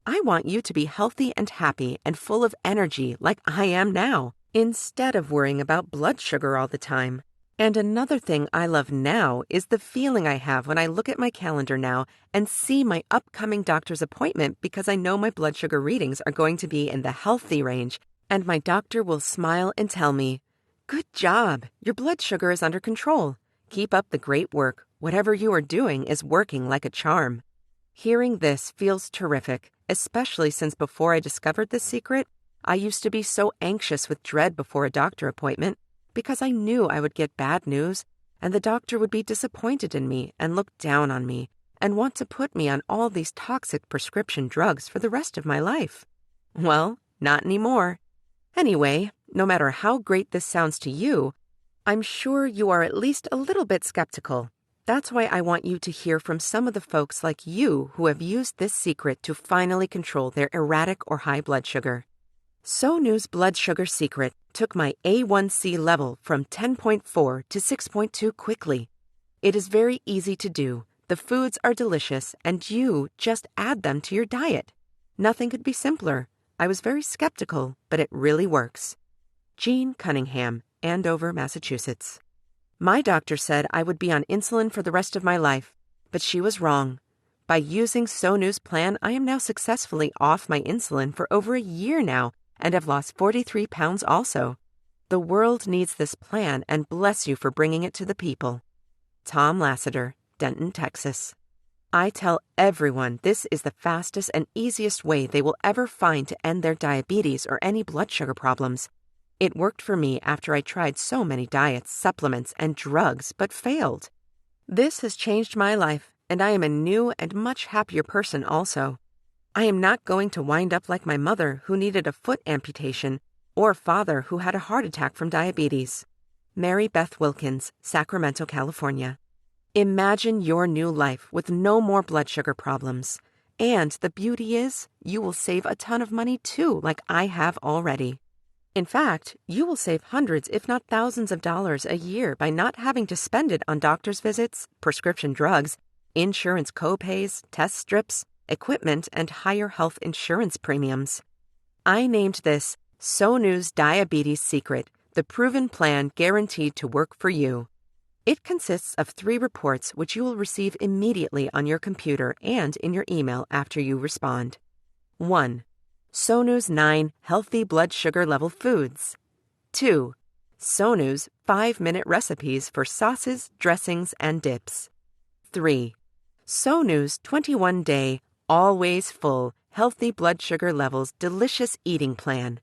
I want you to be healthy and happy and full of energy like I am now, instead of worrying about blood sugar all the time. And another thing I love now is the feeling I have when I look at my calendar now and see my upcoming doctor's appointment, because I know my blood sugar readings are going to be in the healthy range, and my doctor will smile and tell me, "Good job, your blood sugar is under control. Keep up the great work. Whatever you are doing is working like a charm." Hearing this feels terrific, especially since before I discovered this secret, I used to be so anxious with dread before a doctor appointment, because I knew I would get bad news, and the doctor would be disappointed in me and look down on me and want to put me on all these toxic prescription drugs for the rest of my life. Well, not anymore. Anyway, no matter how great this sounds to you, I'm sure you are at least a little bit skeptical. That's why I want you to hear from some of the folks like you who have used this secret to finally control their erratic or high blood sugar. Sonu's blood sugar secret took my A1C level from 10.4 to 6.2 quickly. It is very easy to do. The foods are delicious, and you just add them to your diet. Nothing could be simpler. I was very skeptical, but it really works. Jean Cunningham, Andover, Massachusetts. My doctor said I would be on insulin for the rest of my life, but she was wrong. By using Sonu's plan, I am now successfully off my insulin for over a year now and have lost 43 pounds also. The world needs this plan, and bless you for bringing it to the people. Tom Lassiter, Denton, Texas. I tell everyone this is the fastest and easiest way they will ever find to end their diabetes or any blood sugar problems. It worked for me after I tried so many diets, supplements, and drugs, but failed. This has changed my life, and I am a new and much happier person also. I am not going to wind up like my mother who needed a foot amputation or father who had a heart attack from diabetes. Mary Beth Wilkins, Sacramento, California. Imagine your new life with no more blood sugar problems. And the beauty is, you will save a ton of money too, like I have already. In fact, you will save hundreds, if not thousands of dollars a year by not having to spend it on doctor's visits, prescription drugs, insurance co-pays, test strips, equipment, and higher health insurance premiums. I named this Sonu's Diabetes Secret, the proven plan guaranteed to work for you. It consists of 3 reports which you will receive immediately on your computer and in your email after you respond. 1. Sonu's 9 healthy blood sugar level foods. 2. Sonu's 5-minute recipes for sauces, dressings, and dips. 3. Sonu's 21-day, always full, healthy blood sugar levels delicious eating plan.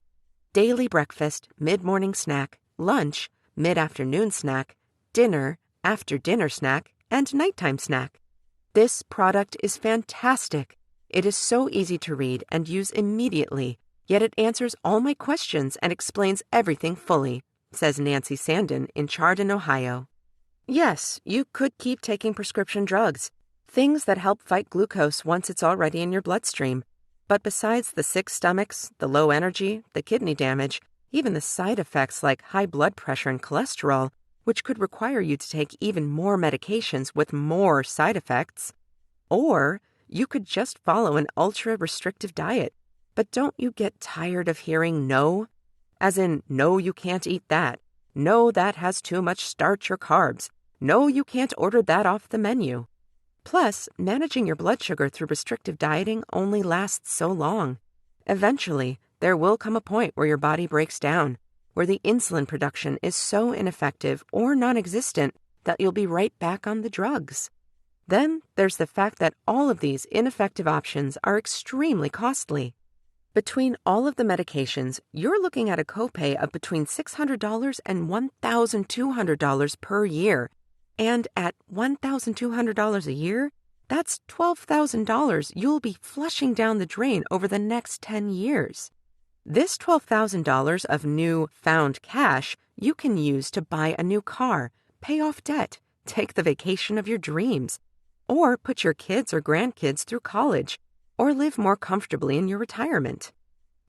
Daily breakfast, mid-morning snack, lunch, mid-afternoon snack, dinner, after-dinner snack, and nighttime snack. This product is fantastic. It is so easy to read and use immediately, yet it answers all my questions and explains everything fully, says Nancy Sanden in Chardon, Ohio. Yes, you could keep taking prescription drugs, things that help fight glucose once it's already in your bloodstream. But besides the sick stomachs, the low energy, the kidney damage, even the side effects like high blood pressure and cholesterol, which could require you to take even more medications with more side effects. Or you could just follow an ultra-restrictive diet. But don't you get tired of hearing no? As in, no, you can't eat that. No, that has too much starch or carbs. No, you can't order that off the menu. Plus, managing your blood sugar through restrictive dieting only lasts so long. Eventually, there will come a point where your body breaks down, where the insulin production is so ineffective or non-existent that you'll be right back on the drugs. Then there's the fact that all of these ineffective options are extremely costly. Between all of the medications, you're looking at a copay of between $600 and $1,200 per year. And at $1,200 a year, that's $12,000 you'll be flushing down the drain over the next 10 years. This $12,000 of new found cash you can use to buy a new car, pay off debt, take the vacation of your dreams, or put your kids or grandkids through college, or live more comfortably in your retirement.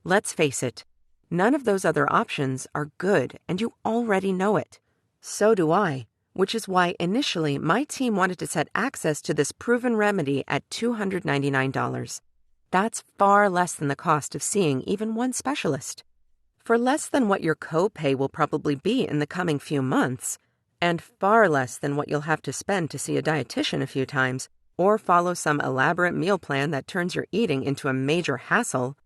Let's face it, none of those other options are good, and you already know it. So do I, which is why initially my team wanted to set access to this proven remedy at $299. That's far less than the cost of seeing even one specialist. For less than what your copay will probably be in the coming few months, and far less than what you'll have to spend to see a dietitian a few times, or follow some elaborate meal plan that turns your eating into a major hassle.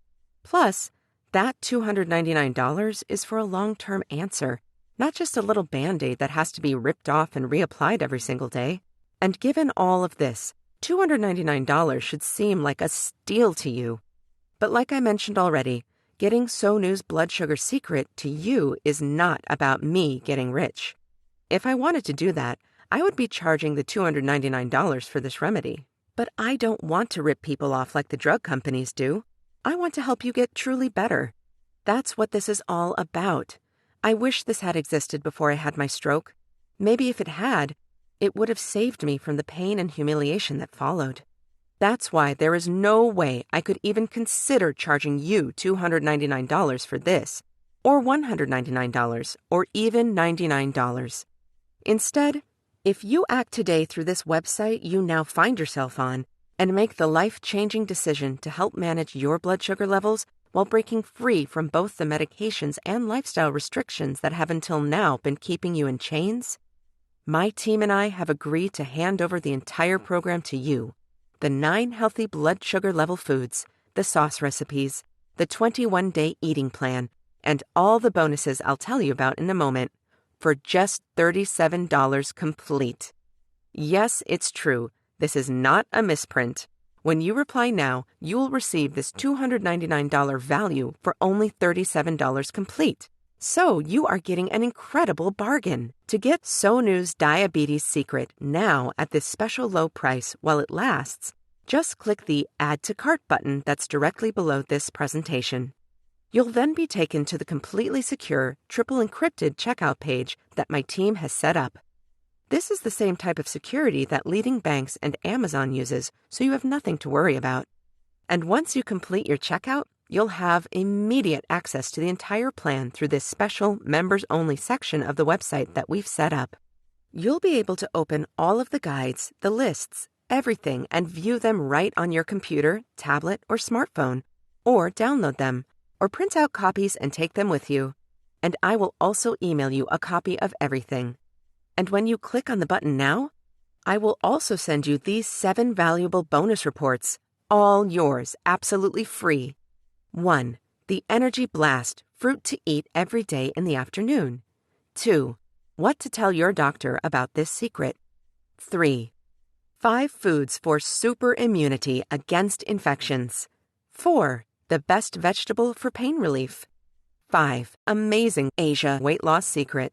Plus, that $299 is for a long-term answer, not just a little Band-Aid that has to be ripped off and reapplied every single day. And given all of this, $299 should seem like a steal to you. But like I mentioned already, getting Sonu's blood sugar secret to you is not about me getting rich. If I wanted to do that, I would be charging the $299 for this remedy. But I don't want to rip people off like the drug companies do. I want to help you get truly better. That's what this is all about. I wish this had existed before I had my stroke. Maybe if it had, it would have saved me from the pain and humiliation that followed. That's why there is no way I could even consider charging you $299 for this, or $199, or even $99. Instead, if you act today through this website you now find yourself on and make the life-changing decision to help manage your blood sugar levels while breaking free from both the medications and lifestyle restrictions that have until now been keeping you in chains, my team and I have agreed to hand over the entire program to you. The 9 healthy blood sugar level foods, the sauce recipes, the 21-day eating plan, and all the bonuses I'll tell you about in a moment, for just $37 complete. Yes, it's true. This is not a misprint. When you reply now, you will receive this $299 value for only $37 complete. So you are getting an incredible bargain. To get Sonu's Diabetes Secret now at this special low price while it lasts, Just click the Add to Cart button that's directly below this presentation. You'll then be taken to the completely secure, triple encrypted checkout page that my team has set up. This is the same type of security that leading banks and Amazon uses, so you have nothing to worry about. And once you complete your checkout, you'll have immediate access to the entire plan through this special members-only section of the website that we've set up. You'll be able to open all of the guides, the lists, everything, and view them right on your computer, tablet, or smartphone, or download them, or print out copies and take them with you. And I will also email you a copy of everything. And when you click on the button now, I will also send you these 7 valuable bonus reports, all yours, absolutely free. 1. The Energy Blast, fruit to eat every day in the afternoon. 2. What to tell your doctor about this secret. 3. 5 foods for super immunity against infections. 4. The best vegetable for pain relief. 5. Amazing Asia weight loss secret.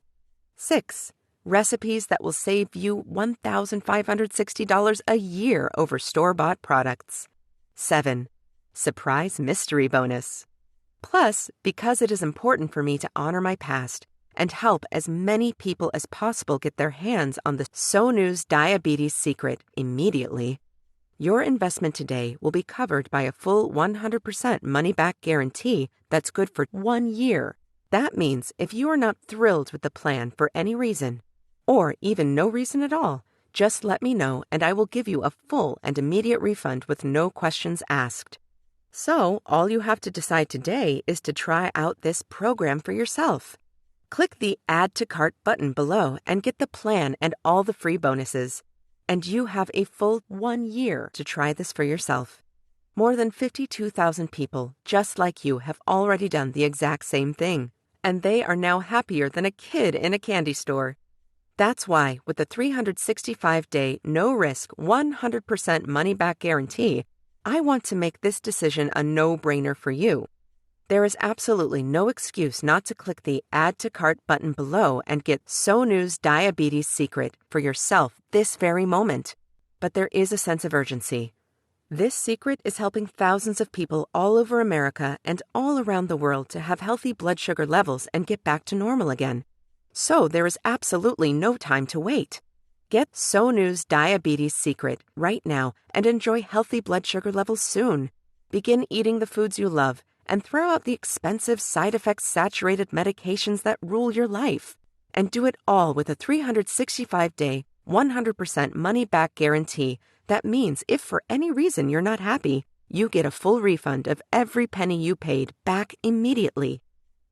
6. Recipes that will save you $1,560 a year over store-bought products. 7. Surprise mystery bonus. Plus, because it is important for me to honor my past and help as many people as possible get their hands on the Sonu's diabetes secret immediately, your investment today will be covered by a full 100% money-back guarantee that's good for 1 year. That means if you are not thrilled with the plan for any reason, or even no reason at all, just let me know and I will give you a full and immediate refund with no questions asked. So, all you have to decide today is to try out this program for yourself. Click the Add to Cart button below and get the plan and all the free bonuses. And you have a full 1 year to try this for yourself. More than 52,000 people just like you have already done the exact same thing, and they are now happier than a kid in a candy store. That's why, with the 365-day, no-risk, 100% money-back guarantee, I want to make this decision a no-brainer for you. There is absolutely no excuse not to click the Add to Cart button below and get Sonu's diabetes secret for yourself this very moment. But there is a sense of urgency. This secret is helping thousands of people all over America and all around the world to have healthy blood sugar levels and get back to normal again. So there is absolutely no time to wait. Get Sonu's diabetes secret right now and enjoy healthy blood sugar levels soon. Begin eating the foods you love and throw out the expensive side effects-saturated medications that rule your life. And do it all with a 365-day, 100% money-back guarantee. That means if for any reason you're not happy, you get a full refund of every penny you paid back immediately.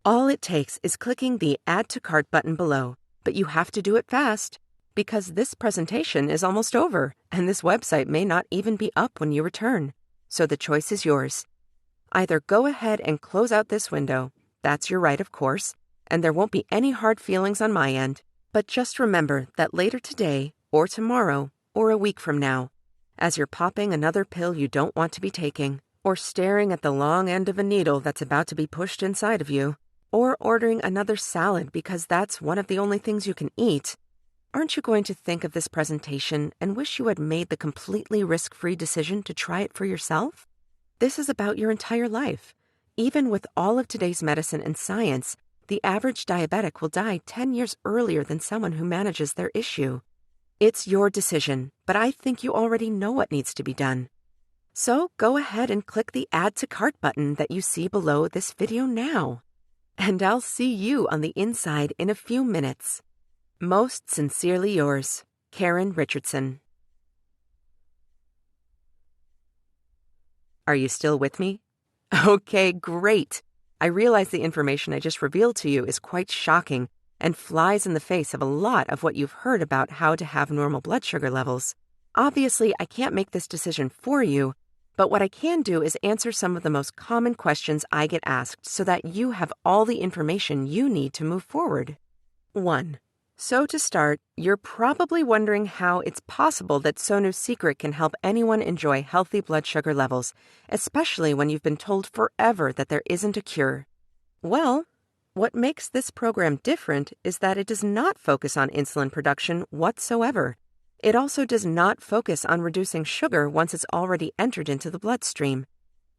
All it takes is clicking the Add to Cart button below, but you have to do it fast, because this presentation is almost over, and this website may not even be up when you return. So the choice is yours. Either go ahead and close out this window, that's your right of course, and there won't be any hard feelings on my end, but just remember that later today, or tomorrow, or a week from now, as you're popping another pill you don't want to be taking, or staring at the long end of a needle that's about to be pushed inside of you, or ordering another salad because that's one of the only things you can eat, aren't you going to think of this presentation and wish you had made the completely risk-free decision to try it for yourself? This is about your entire life. Even with all of today's medicine and science, the average diabetic will die 10 years earlier than someone who manages their issue. It's your decision, but I think you already know what needs to be done. So go ahead and click the Add to Cart button that you see below this video now. And I'll see you on the inside in a few minutes. Most sincerely yours, Karen Richardson. Are you still with me? Okay, great. I realize the information I just revealed to you is quite shocking and flies in the face of a lot of what you've heard about how to have normal blood sugar levels. Obviously, I can't make this decision for you, but what I can do is answer some of the most common questions I get asked so that you have all the information you need to move forward. 1. So to start, you're probably wondering how it's possible that Sonu's secret can help anyone enjoy healthy blood sugar levels, especially when you've been told forever that there isn't a cure. Well, what makes this program different is that it does not focus on insulin production whatsoever. It also does not focus on reducing sugar once it's already entered into the bloodstream.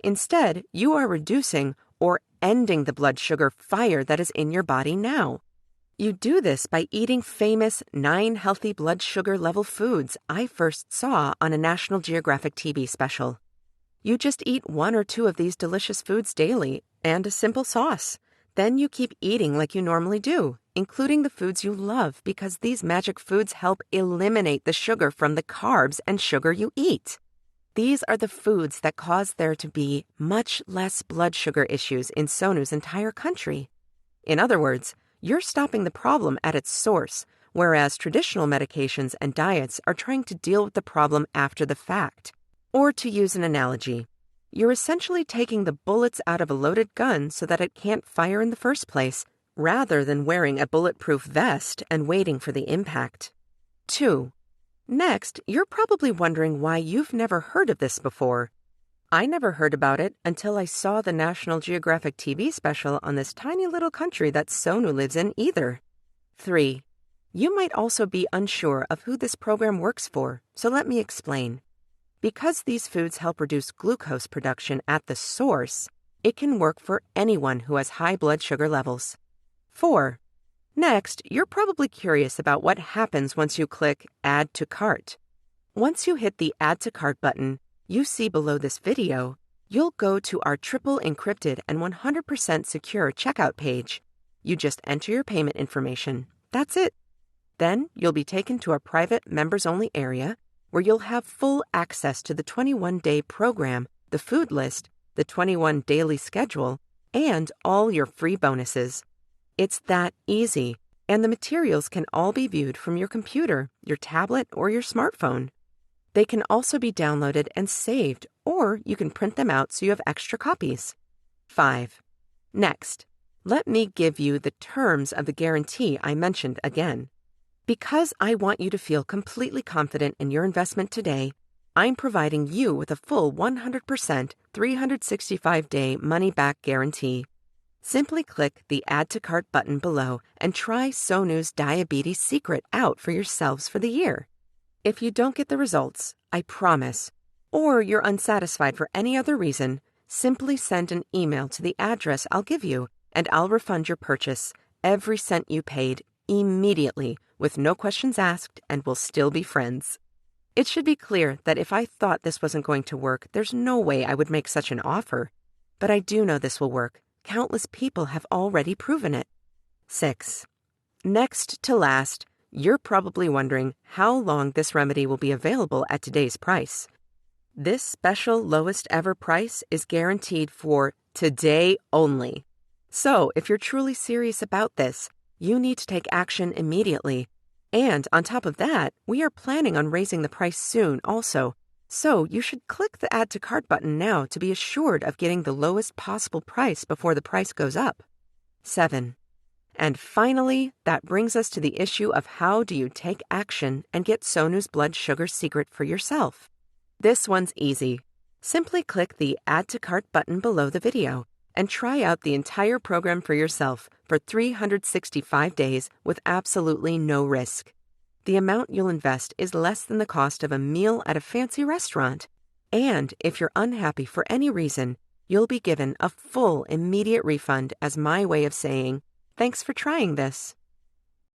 Instead, you are reducing or ending the blood sugar fire that is in your body now. You do this by eating famous 9 healthy blood sugar level foods I first saw on a National Geographic TV special. You just eat 1 or 2 of these delicious foods daily and a simple sauce. Then you keep eating like you normally do, including the foods you love, because these magic foods help eliminate the sugar from the carbs and sugar you eat. These are the foods that cause there to be much less blood sugar issues in Sonu's entire country. In other words, you're stopping the problem at its source, whereas traditional medications and diets are trying to deal with the problem after the fact. Or to use an analogy, you're essentially taking the bullets out of a loaded gun so that it can't fire in the first place, rather than wearing a bulletproof vest and waiting for the impact. 2. Next, you're probably wondering why you've never heard of this before. I never heard about it until I saw the National Geographic TV special on this tiny little country that Sonu lives in either. 3. You might also be unsure of who this program works for, so let me explain. Because these foods help reduce glucose production at the source, it can work for anyone who has high blood sugar levels. 4. Next, you're probably curious about what happens once you click Add to Cart. Once you hit the Add to Cart button you see below this video, you'll go to our triple encrypted and 100% secure checkout page. You just enter your payment information. That's it. Then you'll be taken to our private members-only area where you'll have full access to the 21-day program, the food list, the 21 daily schedule, and all your free bonuses. It's that easy, and the materials can all be viewed from your computer, your tablet, or your smartphone. They can also be downloaded and saved, or you can print them out so you have extra copies. 5. Next, let me give you the terms of the guarantee I mentioned again. Because I want you to feel completely confident in your investment today, I'm providing you with a full 100% 365-day money-back guarantee. Simply click the Add to Cart button below and try Sonu's Diabetes Secret out for yourselves for the year. If you don't get the results, I promise, or you're unsatisfied for any other reason, simply send an email to the address I'll give you, and I'll refund your purchase, every cent you paid, immediately, with no questions asked, and we'll still be friends. It should be clear that if I thought this wasn't going to work, there's no way I would make such an offer. But I do know this will work. Countless people have already proven it. 6. Next to last, you're probably wondering how long this remedy will be available at today's price. This special lowest ever price is guaranteed for today only. So if you're truly serious about this, you need to take action immediately. And on top of that, we are planning on raising the price soon also. So you should click the Add to Cart button now to be assured of getting the lowest possible price before the price goes up. 7. And finally, that brings us to the issue of how do you take action and get Sonu's blood sugar secret for yourself. This one's easy. Simply click the Add to Cart button below the video and try out the entire program for yourself for 365 days with absolutely no risk. The amount you'll invest is less than the cost of a meal at a fancy restaurant. And if you're unhappy for any reason, you'll be given a full immediate refund as my way of saying, thanks for trying this.